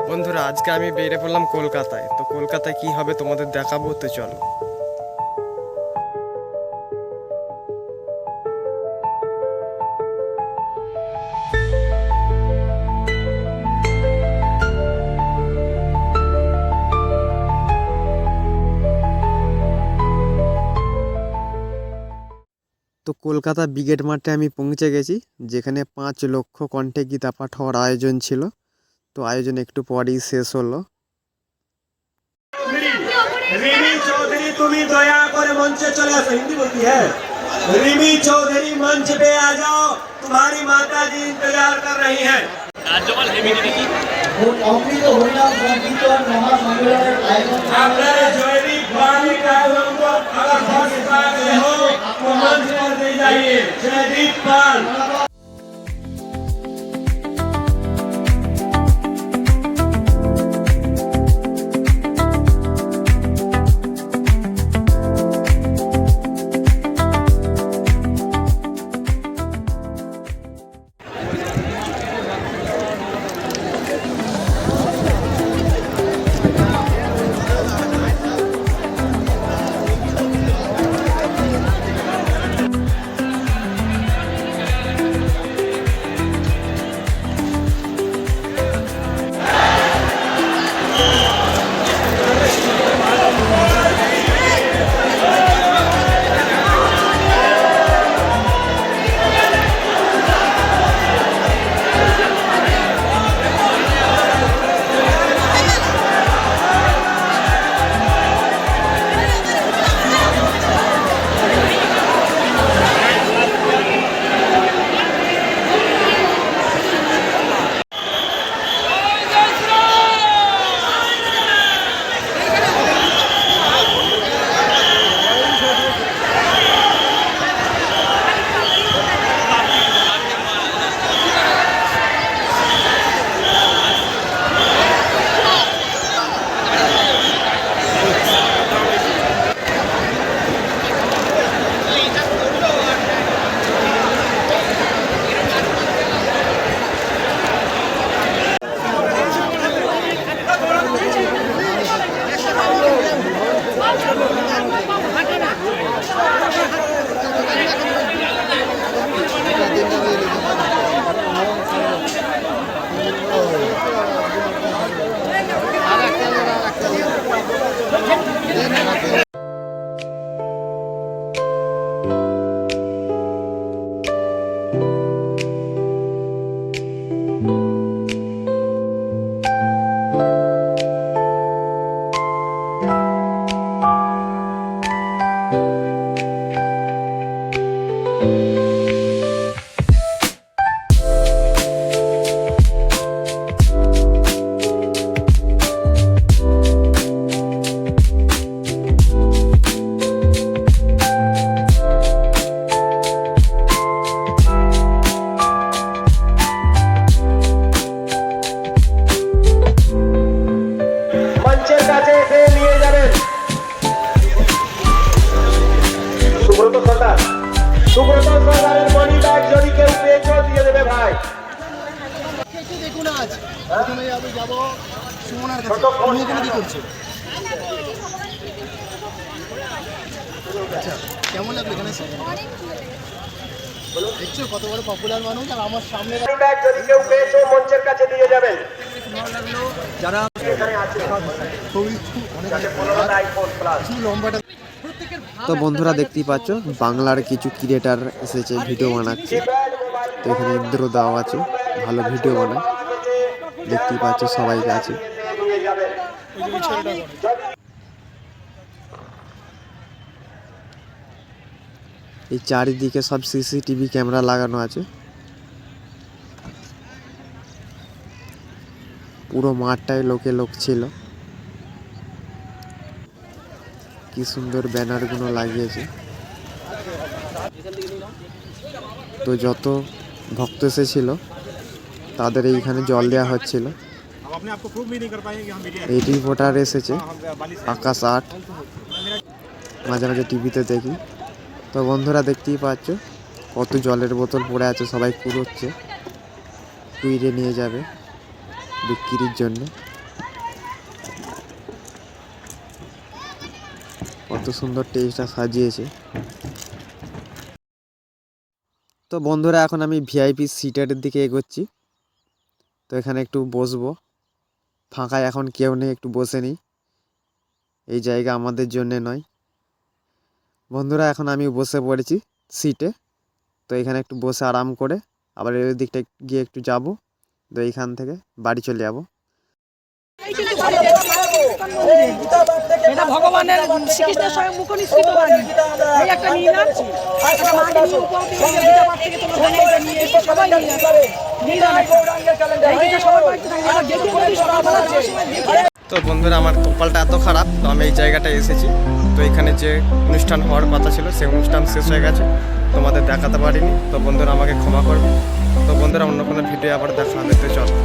বন্ধুরা আজকে আমি বেরিয়ে পড়লাম কলকাতায়। তো কলকাতায় কি হবে তোমাদের দেখাবো, তো চলো। তো কলকাতা ব্রিগেড মাঠে আমি পৌঁছে গেছি, যেখানে 5 লক্ষ কণ্ঠে গীতা পাঠ হওয়ার আয়োজন ছিল। তো আয়োজন একটু পরেই শেষ হলো। रिमी चौधरी तुम्हें दया कर मंच पे चले आओ। हिंदी बोलती है। रिमी चौधरी मंच पे आ जाओ, तुम्हारी माता जी इंतजार कर रही हैं। राज्यपाल हेमिनी অমৃত হরিনাম সংকীর্তন মহাসম্মেলনের আয়োজন आपने ज्वेलरी बाली का हमको अगर फर्स्ट क्लास में हो तो मंच पर ले जाइए। जयदीप पाल मंचের কাছে এসে নিয়ে যাবেন সুব্রত সরকার। সুব্রত সরকারের মনি ব্যাগ যদি কেউ পেয়েছো দিয়ে দেবে ভাই। দেখুন আজ প্রথমে আমি যাব সুমনার কাছে। তুমি এখানে কি করছো? আচ্ছা, কেমন লাগলো এখানে এসে? দেখছো কত বড় পপুলার মানুষ, আর আমার সামনে মনি ব্যাগ যদি কেউ পেয়েছো মঞ্চের কাছে দিয়ে যাবেন। যারা এখানে আছে যাতে 15 আইফোন প্লাস লম্বাটা। তো বন্ধুরা দেখতেই পাচ্ছ বাংলার কিছু ক্রিয়েটার এসেছে, ভিডিও বানাচ্ছে। তো এখানে ইন্দ্র দাও আছে, ভালো ভিডিও বানায়, দেখতেই পাচ্ছ সবাই আছে। নিয়ে যাবেন। এই চারিদিকে সব সিসিটিভি ক্যামেরা লাগানো আছে। পুরো মাঠটায় লোকে লোক ছিল। কি সুন্দর ব্যানারগুলো লাগিয়েছে। তো যত ভক্ত এসেছিল তাদের এইখানে জল দেওয়া হচ্ছিল। এই রিপোর্টার এসেছে আকাশ 8, মাঝে মাঝে টিভিতে দেখি। তো বন্ধুরা দেখতেই পাচ্ছ কত জলের বোতল পড়ে আছে, সবাই কুড়োচ্ছে, কুইরে নিয়ে যাবে বিক্রির জন্য। কত সুন্দর টেস্টটা সাজিয়েছে। তো বন্ধুরা এখন আমি ভিআইপি সিটের দিকে এগোচ্ছি। তো এখানে একটু বসবো, ফাঁকায় এখন কেউ নেই, একটু বসে নিই। এই জায়গা আমাদের জন্যে নয়। বন্ধুরা এখন আমি বসে পড়েছি সিটে। তো এখানে একটু বসে আরাম করে আবার এই দিকটা গিয়ে একটু যাব। তো এইখান থেকে বাড়ি চলে যাব। এটা ভগবানের শ্রীকৃষ্ণের স্বয়ং মুখ নিঃসৃত বাণী। এই একটা নিলাম, একটা মাকে নিয়ে উপহার দিয়ে গীতা পাঠ থেকে তোমরা জানিয়ে এটা নিয়ে এসে সবাই নিলাম এই গীতা সবার বাড়িতে থাকে। এবার দেখে যদি সকালবেলা যাওয়ার সময় দেখে। তো বন্ধুরা আমার কপালটা এত খারাপ, তো আমি এই জায়গাটায় এসেছি। তো এখানে যে অনুষ্ঠান হওয়ার কথা ছিল সেই অনুষ্ঠান শেষ হয়ে গেছে, তোমাদের দেখাতে পারিনি। তো বন্ধুরা আমাকে ক্ষমা করবে। তো বন্ধুরা অন্য কোনো ভিডিও আবার দেখা হবে। তো চলো।